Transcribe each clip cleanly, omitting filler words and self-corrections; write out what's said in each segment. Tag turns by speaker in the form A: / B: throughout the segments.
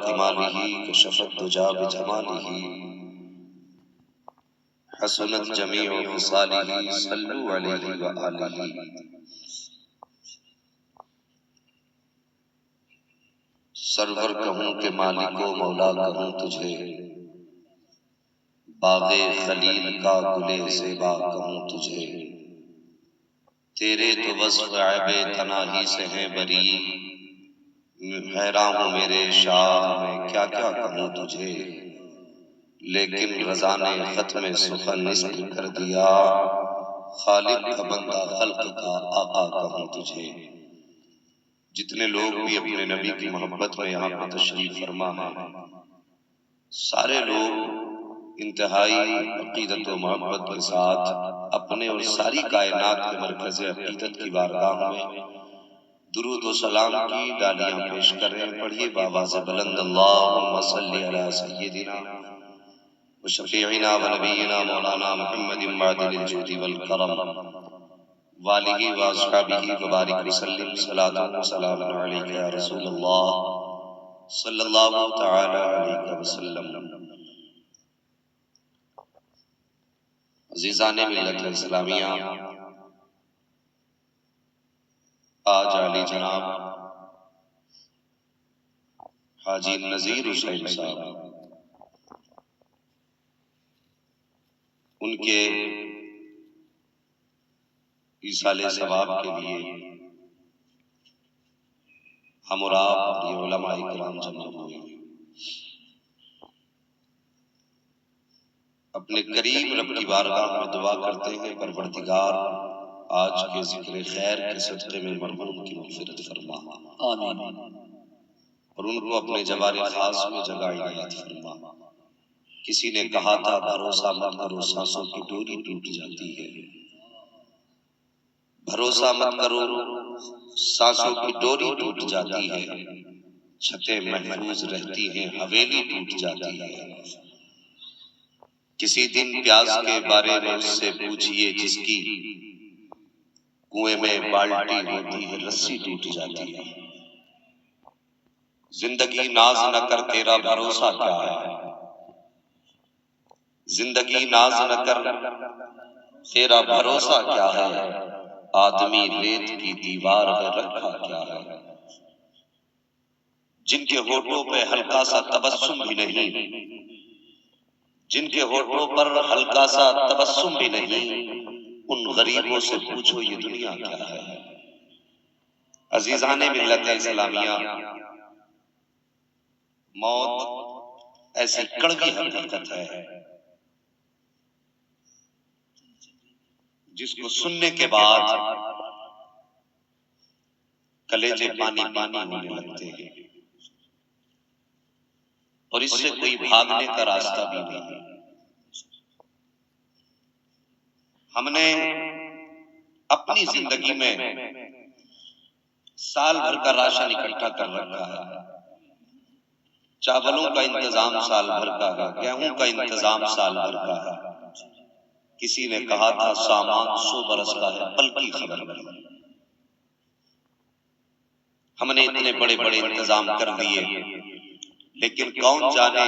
A: کمالہ کشفت دجا بجمالہ حسنت جمیع خصالہ صلو علیہ وآلہ۔ سرور کہوں کہ مالک و مولا کہوں تجھے، باغ خلیل کا گل زیبا کہوں تجھے، تیرے تو وصف عیب تناہی سے ہیں بری، حیران ہوں میرے شاہ میں کیا کیا کہوں تجھے، لیکن رضا نے ختم سخن نثر کر دیا، خالق کا بندہ خلق کا آقا کہوں تجھے۔ جتنے لوگ بھی اپنے نبی کی محبت میں یہاں پر تشریف فرما ہیں، سارے لوگ انتہائی عقیدت و محبت کے ساتھ اپنے اور ساری کائنات کے مرکز عقیدت کی بارگاہ میں درود و سلام کی ڈالیاں پیش کر رہے ہیں۔ پڑھیے بآواز بلند اللہم صلی علی سیدنا و شفیعنا و نبینا مولانا محمد معدن الجود والکرم والہ و اصحابہ وبارک وسلم، صلاۃ و سلام علیک یا رسول اللہ صلی اللہ تعالی علیہ وسلم۔ عزیزان ملت اسلامیہ، آج عالی جناب حاجی نذیر حسین صاحب ان کے ایصال ثواب کے لیے ہم اور آپ اور یہ علماء کرام جمع ہوئے، اپنے قریب رب کی بارگاہ میں دعا کرتے ہیں پروردگار آج کے ذکر خیر کے صدقے میں مرحوم کی مغفرت فرما، آمین، اور ان کو اپنے جوار خاص میں جگہ عنایت فرما۔ کسی نے کہا تھا بھروسہ مت کرو سانسوں کی ڈوری ٹوٹ جاتی ہے، بھروسہ مت کرو سانسوں کی ڈوری ٹوٹ جاتی ہے، چھتیں محفوظ رہتی ہیں حویلی ٹوٹ جاتی ہے۔ کسی دن پیاس کے بارے میں اس سے پوچھئے جس کی کنویں میں بالٹی ہوتی ہے رسی ٹوٹ جاتی ہے۔ زندگی ناز نہ کر تیرا بھروسہ کیا ہے، زندگی ناز نہ کر تیرا بھروسہ کیا ہے، آدمی ریت کی دیوار ہے رکھا کیا ہے۔ جن کے ہونٹوں پہ ہلکا سا تبسم بھی نہیں، جن کے ہونٹوں پر ہلکا سا تبسم بھی نہیں، ان غریبوں سے پوچھو یہ دنیا کیا ہے۔ عزیزان ملت اسلامیہ، موت ایسی کڑوی حقیقت ہے جس کو سننے کے بعد کلیجے پانی پانی ہونے لگتے ہیں، اور اس سے کوئی بھاگنے کا راستہ بھی نہیں۔ ہم نے اپنی زندگی میں سال بھر کا راشن اکٹھا کر رکھا ہے، چاولوں کا انتظام سال بھر کا ہے، گیہوں کا انتظام سال بھر کا ہے۔ کسی نے کہا تھا سامان 100 برس کا ہے، پل کی خبر نہیں۔ ہم نے اتنے بڑے بڑے انتظام کر دیے، لیکن کون جانے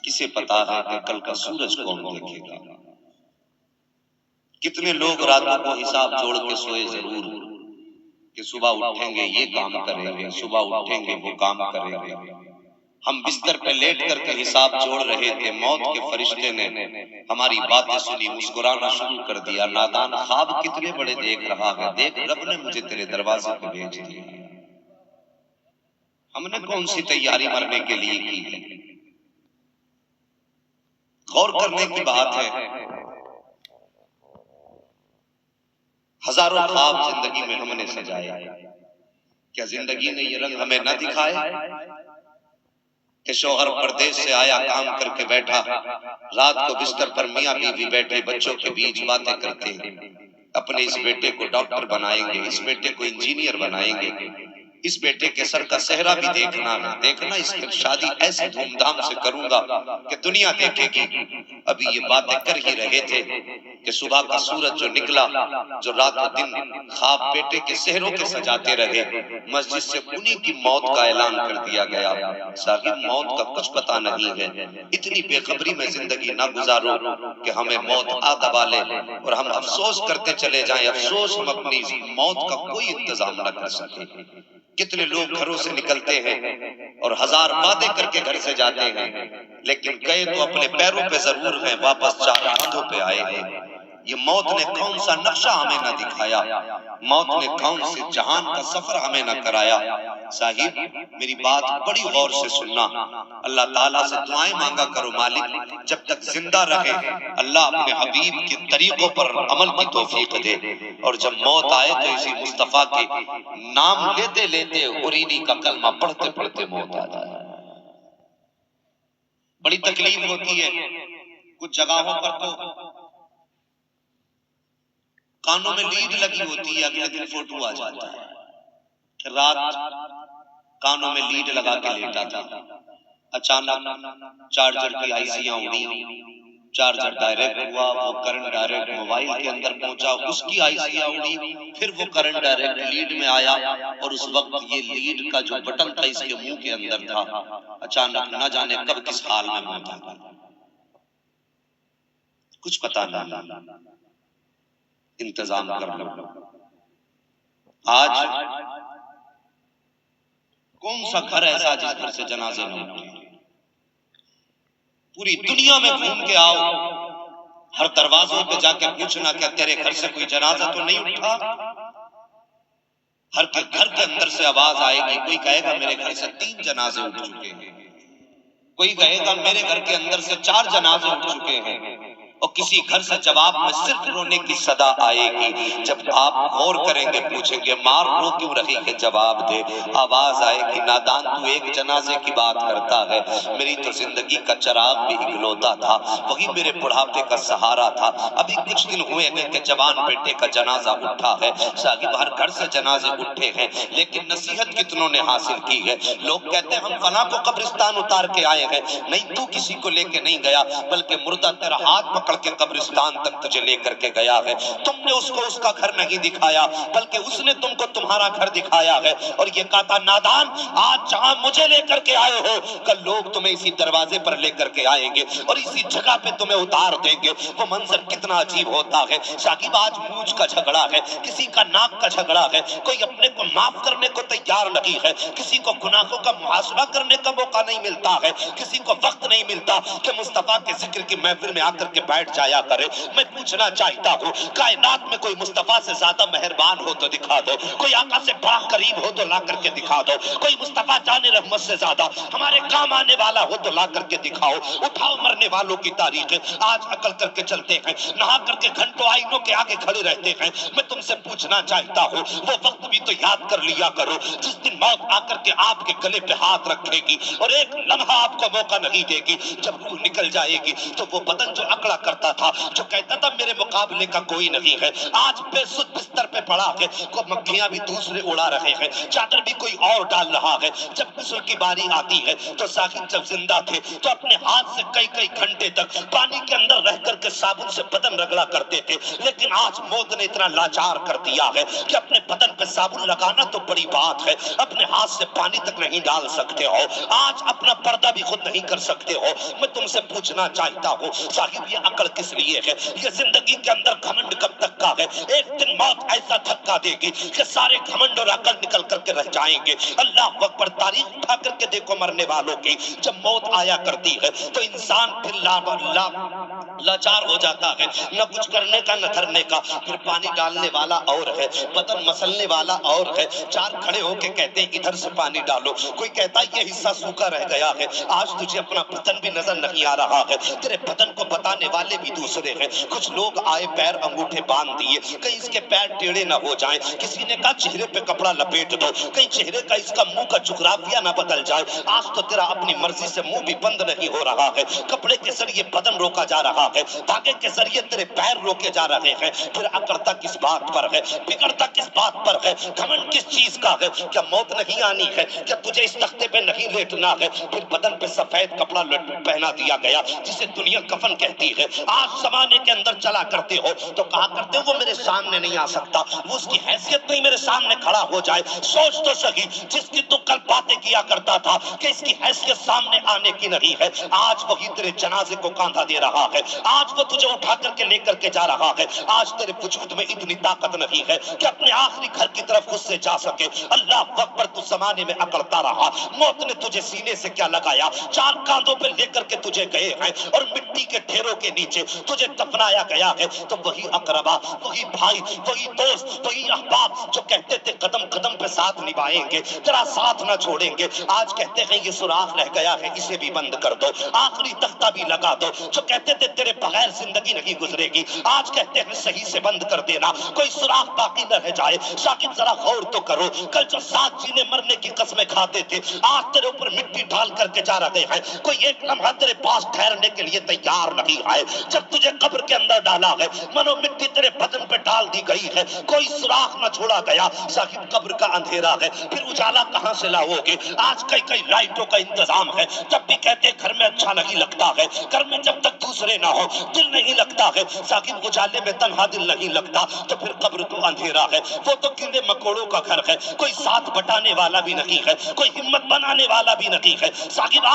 A: کسے پتا ہے کہ کل کا سورج کون دیکھے گا۔ کتنے لوگ راتوں کو حساب جوڑ کے سوئے ضرور کہ صبح اٹھیں گے یہ کام کریں گے، صبح اٹھیں گے وہ کام کریں گے۔ ہم بستر پہ لیٹ کر کے حساب جوڑ رہے تھے، موت کے فرشتے نے ہماری باتیں سنی، مسکرانا شروع کر دیا۔ نادان خواب کتنے بڑے دیکھ رہا ہے، دیکھ رب نے مجھے تیرے دروازے پہ بھیج دیا۔ ہم نے کون سی تیاری مرنے کے لیے کی ہے؟ غور کرنے کی بات ہے۔ ہزاروں خواب زندگی میں ہم نے سجائے، کیا زندگی نے یہ رنگ ہمیں نہ دکھائے کہ شوہر پردیس سے آیا کام کر کے بیٹھا، رات کو بستر پر میاں بیوی بیٹھے بچوں کے بیچ باتیں کرتے ہیں، اپنے اس بیٹے کو ڈاکٹر بنائیں گے، اس بیٹے کو انجینئر بنائیں گے، اس بیٹے کے سر کا صحرا بھی دیکھنا ہے، دیکھنا اس کی شادی ایسی دھوم دھام سے کروں گا کہ دنیا دیکھے گی۔ ابھی یہ باتیں کر ہی رہے تھے کہ صبح کا سورج جو نکلا، جو رات و دن خواب بیٹے کے صحروں کے سجاتے رہے، مسجد سے انہی کی موت کا اعلان کر دیا گیا۔ صاحب موت کا کچھ پتہ نہیں ہے، اتنی بے خبری میں زندگی نہ گزارو کہ ہمیں موت آ دبا لے اور ہم افسوس کرتے چلے جائیں، افسوس ہم اپنی موت کا کوئی انتظام نہ کر سکیں۔ کتنے لوگ گھروں سے نکلتے ہیں اور ہزار وعدے کر کے گھر سے جاتے ہیں، لیکن گئے تو اپنے پیروں پہ ضرور ہیں، واپس چار کاندھوں پہ آئے ہیں۔ یہ موت نے کون سا نقشہ ہمیں نہ دکھایا، موت نے کون سے جہان کا سفر ہمیں نہ کرایا۔ صاحب میری بات بڑی غور سے سننا، اللہ تعالیٰ سے دعائیں مانگا کرو، مالک جب تک زندہ رہے اللہ اپنے حبیب کے طریقوں پر عمل کی توفیق دے، اور جب موت آئے تو اسی مصطفیٰ کے نام لیتے لیتے قرینی کا کلمہ پڑھتے پڑھتے موت آ جائے۔ بڑی تکلیف ہوتی ہے، کچھ جگہوں پر تو کانوں میں لیڈ لگی ہوتی ہے، اگلے دن فوٹو آ جاتا ہے، رات کانوں میں لیڈ لگا کے لیٹا تھا، اچانک چارجر کی آئیسیاں اڑی، چارجر ڈائریکٹ ہوا، وہ کرنٹ ڈائریکٹ موبائل کے اندر پہنچا، اس کی آئیسیاں اڑی، پھر وہ کرنٹ ڈائریکٹ لیڈ میں آیا، اور اس وقت یہ لیڈ کا جو بٹن تھا اس کے منہ کے اندر تھا، اچانک نہ جانے کب کس حال میں موت آ گئی، کچھ پتہ نہیں۔ انتظام کر لو۔ آج کون سا گھر ایسا جس گھر سے جنازے نہ اٹھے؟ پوری دنیا میں گھوم کے آؤ، ہر دروازوں پہ جا کے پوچھنا کہ تیرے گھر سے کوئی جنازہ تو نہیں اٹھا؟ ہر گھر کے اندر سے آواز آئے گی، کوئی کہے گا میرے گھر سے 3 جنازے اٹھ چکے ہیں، کوئی کہے گا میرے گھر کے اندر سے 4 جنازے اٹھ چکے ہیں، اور کسی گھر سے جواب میں صرف رونے کی صدا آئے گی۔ جب آپ غور کریں گے پوچھیں گے مار رو کیوں رہی ہے، جواب دے، آواز آئے گی نادان تو ایک جنازے کی بات کرتا ہے، میری تو زندگی کا چراغ بھی اکلوتا تھا، وہی میرے بڑھاپے کا سہارا تھا، ابھی کچھ دن ہوئے ہیں کہ جوان بیٹے کا جنازہ اٹھا ہے۔ صاحب ہر گھر سے جنازے اٹھے ہیں، لیکن نصیحت کتنوں نے حاصل کی ہے؟ لوگ کہتے ہیں ہم فلاں کو قبرستان اتار کے آئے ہیں، نہیں تو کسی کو لے کے نہیں گیا، بلکہ مردہ تیرا ہاتھ پکڑ کے قبرستان تک تجھے لے کر کے گیا ہے، تم نے اس کو اس کا گھر نہیں دکھایا، بلکہ اس نے تم کو تمہارا گھر دکھایا ہے، اور یہ کہا تھا نادان آج جہاں مجھے لے کر کے آئے ہو، کل لوگ تمہیں اسی دروازے پر لے کر کے آئیں گے اور اسی جگہ پہ تمہیں اتار دیں گے۔ وہ منظر کتنا عجیب ہوتا ہے۔ شاکب آج مونچھ کا جھگڑا ہے، کسی کا ناک کا جھگڑا ہے، کوئی اپنے کو معاف کرنے کو تیار نہیں ہے، کسی کو گناہوں کا محاسبہ کرنے کا موقع نہیں ملتا ہے، کسی کو وقت نہیں ملتا کہ مصطفیٰ کے ذکر کی محفل میں آ کر کے بیٹھ جایا کرے۔ میں پوچھنا چاہتا ہوں کائنات میں کوئی مصطفیٰ سے زیادہ مہربان ہو تو دکھا دو، کوئی آقا سے بڑا قریب ہو تو لا کر کے دکھا دو، کوئی مصطفیٰ جان رحمت سے زیادہ ہمارے کام آنے والا ہو تو لا کر کے دکھاؤ۔ اٹھاؤ مرنے والوں کی تاریخیں، آج عقل کر کے چلتے ہیں، نہا کر کے گھنٹوں آئینوں کے آگے کھڑے رہتے ہیں۔ میں تم سے پوچھنا چاہتا ہوں وہ وقت بھی تو یاد کر لیا کرو جس دن موت آ کر کے آپ کے گلے پہ ہاتھ رکھے گی اور ایک لمحہ آپ کو موقع نہیں دے گی، جب روح نکل جائے گی تو وہ بدن جو اکڑا کرتا تھا، جو کہتا تھا میرے مقابلے کا کوئی نہیں ہے، آج بے سود بستر پہ پڑا ہے، کو مکھیاں بھی دوسرے اڑا رہے ہیں، چادر بھی کوئی اور ڈال رہا ہے۔ جب غسل کی باری آتی ہے تو ساکن جب زندہ تھے تو اپنے ہاتھ سے کئی کئی گھنٹے تک پانی کے اندر رہ کر کے صابن سے بدن رگڑا کرتے تھے، لیکن آج موت نے اتنا لاچار کر دیا ہے کہ اپنے بدن پہ صابن لگانا تو بڑی بات ہے، اپنے ہاتھ سے پانی تک نہیں ڈال سکتے ہو، آج اپنا پردہ بھی خود نہیں کر سکتے ہو۔ میں تم سے پوچھنا چاہتا ہوں صاحب یہ عقل کس لیے ہے؟ یہ زندگی کے اندر گھمنڈ کب تک کا ہے؟ ایک دن موت ایسا دھکا دے گی کہ سارے گھمنڈ اور عقل نکل کر کے رہ جائیں گے۔ اللہ اکبر، تاریخ اٹھا کر کے دیکھو مرنے والوں کی، جب موت آیا کرتی ہے تو انسان پھر لاچار ہو جاتا ہے، نہ کچھ کرنے کا نہ دھرنے کا، پھر پانی ڈالنے والا اور ہے، بدن مسلنے والا اور ہے، چار کھڑے ہو کے کہتے ہیں ادھر سے پانی ڈالو، کوئی کہتا ہے یہ حصہ سوکھا رہ گیا ہے، آج تجھے اپنا بدن بھی نظر نہیں آ رہا ہے، تیرے بدن کو بتانے والے بھی دوسرے ہیں، کچھ لوگ آئے پیر انگوٹھے باندھ دیے، کہیں اس کے پیر ٹیڑھے نہ ہو جائیں. کسی نے کہا چہرے پہ کپڑا لپیٹ دو, کہیں چہرے کا اس کا منہ کا جغرافیہ نہ بدل جائے. آج تو تیرا اپنی مرضی سے منہ بھی بند نہیں ہو رہا ہے, کپڑے کے ذریعے بدن روکا جا رہا ہے, دھاگے کے ذریعے تیرے پیر روکے جا رہے ہیں. پھر اکڑتا کس بات پر ہے, بگڑتا کس بات پر ہے, گھمنڈ کس چیز کا ہے؟ کیا موت نہیں آنی ہے؟ کیا تجھے اس تختے پہ نہیں لیٹنا ہے؟ پھر بدن پہ سفید کپڑا پہنا دیا گیا جسے دنیا کفن کہتی ہے. آج زمانے کے اندر چلا کرتے ہو تو کہا کرتے ہو وہ میرے سامنے نہیں آ سکتا, وہ اس کی حیثیت نہیں میرے سامنے کھڑا ہو جائے. سوچ تو صحیح, جس کی تو کل باتیں کیا کرتا تھا کہ اس کی حیثیت سامنے آنے کی نہیں ہے, آج وہی تیرے جنازے کو کاندھا دے رہا ہے, آج وہ تجھے اٹھا کر کے لے کر کے جا رہا ہے. آج تیرے وجود میں اتنی طاقت نہیں ہے کہ اپنے آخری گھر کی طرف خود سے جا سکے. اللہ اکبر, تو زمانے میں اکڑتا رہا. موت نے تجھے سینے سے کیا لگایا, 4 کاندھوں پہ لے کر کے تجھے گئے ہیں اور مٹی کے ڈھیروں کے نیچے تجھے دفنایا گیا ہے. تو وہی اقربا, وہی بھائی, وہی دوست, وہی احباب جو کہتے تھے قدم قدم پہ ساتھ نبھائیں گے, تیرا ساتھ نہ چھوڑیں گے, آج کہتے ہیں یہ سوراخ رہ گیا ہے اسے بھی بند کر دو, آخری تختہ بھی لگا دو. جو کہتے تھے تیرے بغیر زندگی نہیں گزرے گی, آج کہتے ہیں صحیح سے بند کر دینا, کوئی سوراخ باقی نہ رہ جائے. شاکر ذرا غور تو کرو, کل جو ساتھ جینے مرنے کی قسمیں کھاتے تھے آج تیرے اوپر مٹی ڈال کر کے جا رہے ہیں. کوئی ایک لمحہ تیرے پاس ٹھہرنے کے لیے تیار نہیں آئے. جب تجھے قبر کے اندر ڈالا ہے, منو مٹی تیرے بدن پہ ڈال دی گئی ہے, کوئی سوراخ نہ چھوڑا گیا. صاحب قبر کا اندھیرا ہے, پھر اجالا کہاں سے لاؤ گے؟ آج کئی کئی لائٹوں کا انتظام ہے, جب بھی کہتے گھر میں اچھا نہیں لگتا ہے, گھر میں جب تک دوسرے نہ ہو دل نہیں لگتا ہے. صاحب اجالے میں تنہا دل نہیں لگتا, تو پھر قبر تو اندھیرا ہے, وہ تو کیڑے مکوڑوں کا گھر ہے, کوئی ساتھ بٹانے والا بھی نہیں ہے, کوئی ہمت بنانے والا بھی نہیں ہے. صاحب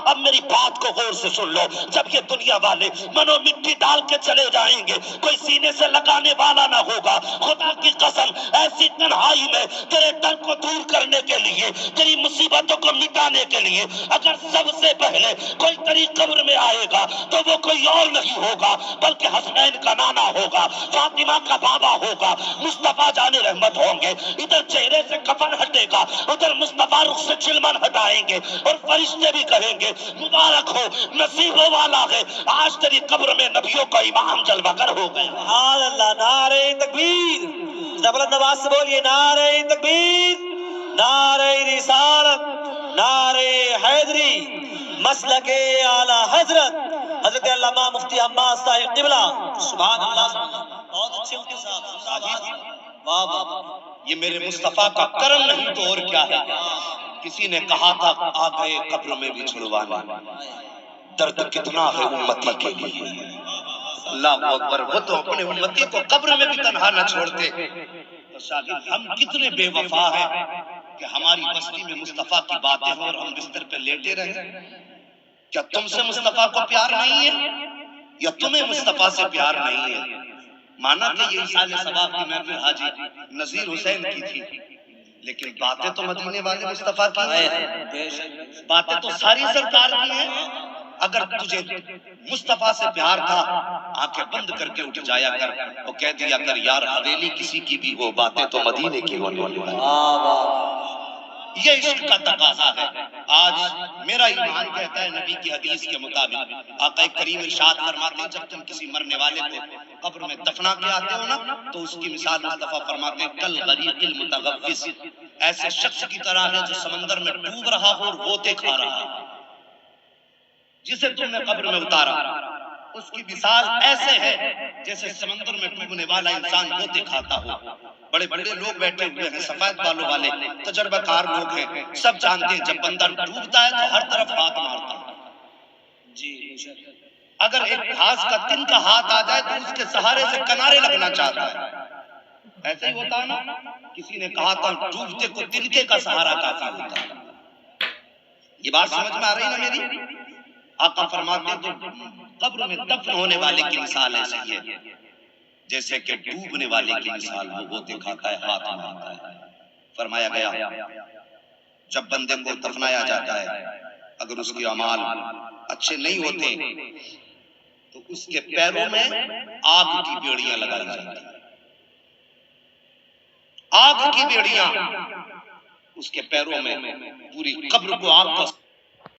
A: اب میری بات کو غور سے سن لو, جب یہ دنیا والے منو مٹی ڈال کے چلے جائیں گے, کوئی سینے سے لگانے والا نہ ہوگا. خدا کی قسم, ایسی تنہائی میں تیرے ڈر کو دور کرنے کے لیے, تیری مصیبتوں کو مٹانے کے لیے, اگر سب سے پہلے کوئی تیری قبر میں آئے گا تو وہ کوئی اور نہیں ہوگا بلکہ حسنین کا نانا ہوگا, فاطمہ کا بابا ہوگا, مصطفیٰ جان رحمت ہوں گے. ادھر چہرے سے کفن ہٹے گا, ادھر مصطفیٰ رخ سے چلمن ہٹائیں گے, اور فرشتے بھی کہیں گے مبارک ہو, نصیبوں والا ہے, آج تیری قبر میں نبیوں کا امام جلوہ گر ہو گئے.
B: سبحان اللہ, نعرہ تکبیر, زبردست آواز سے بولیے نعرہ تکبیر, نعرہ رسالت, نعرہ حیدری, مسلک اعلی حضرت حضرت علامہ مفتی حماد صاحب قبلہ. سبحان اللہ, بہت اچھے ان کے ساتھ, واہ واہ.
A: یہ میرے مصطفیٰ کا کرم نہیں تو اور کیا ہے. کسی نے کہا تھا آ گئے قبر میں بھی چھڑوانا, درد کتنا ہے امتی کے لیے. اللہ اکبر, وہ تو اپنے امتی کو قبر میں بھی تنہا نہ چھوڑتے. تو شاگرد ہم کتنے بے وفا ہیں کہ ہماری بستی میں مصطفیٰ کی باتیں ہوں اور ہم بستر پہ لیٹے رہیں. کیا تم سے مصطفیٰ کو پیار نہیں ہے, یا تمہیں مصطفیٰ سے پیار نہیں ہے؟ مانا کہ یہ ایصال ثواب کی محفل حاجی نذیر حسین کی تھی, لیکن باتیں تو مدینے والے مصطفیٰ کی ہیں, باتیں تو ساری سرکار کی ہیں. اگر تجھے مصطفیٰ سے پیار تھا, آنکھیں بند کر کے اٹھ جایا کر اور کہہ دیا کر یار حویلی کسی کی بھی ہو, باتیں تو مدینے کی ہونے والی. یہ عشق کا تقاضا ہے. آج میرا ایمان کہتا ہے نبی کی حدیث کے مطابق, آقا کریم ارشاد فرماتے ہیں جب تم کسی مرنے والے کو قبر میں دفنا کے آتے ہو نا, تو اس کی مثال مصطفیٰ فرماتے ہیں کل غریق المتغوث, ایسے شخص کی طرح ہے جو سمندر میں ڈوب رہا ہو اور غوطے کھا رہا ہے. جسے تم نے قبر میں اتارا اس کی مثال ایسے ہے جیسے سمندر میں ڈوبنے والا انسان غوطے کھاتا ہو. بڑے بڑے لوگ بیٹھے ہوئے ہیں, سفید بالوں والے تجربہ کار لوگ ہیں, سب جانتے ہیں جب بندہ ڈوبتا ہے تو ہر طرف ہاتھ مارتا ہے. جی, اگر ایک گھاس کا تن کا ہاتھ آ جائے تو اس کے سہارے سے کنارے لگنا چاہتا ہے. ایسے ہی ہوتا ہے نا. کسی نے کہا تھا ڈوبتے کو تنکے کا سہارا کافی ہوتا ہے. یہ بات سمجھ میں آ رہی نا میری؟ آقا فرماتے ہیں تو قبر میں دفن ہونے والے کی مثال ایسی ہے جیسے کہ ڈوبنے والے کی مثال, وہ غوطے کھاتا ہے, ہاتھ مارتا ہے. فرمایا گیا جب بندے کو دفنایا جاتا ہے, اگر اس کے اعمال اچھے نہیں ہوتے تو اس کے پیروں میں آگ کی بیڑیاں لگائی جاتی ہیں. آگ کی بیڑیاں اس کے پیروں میں, پوری قبر کو آگ کا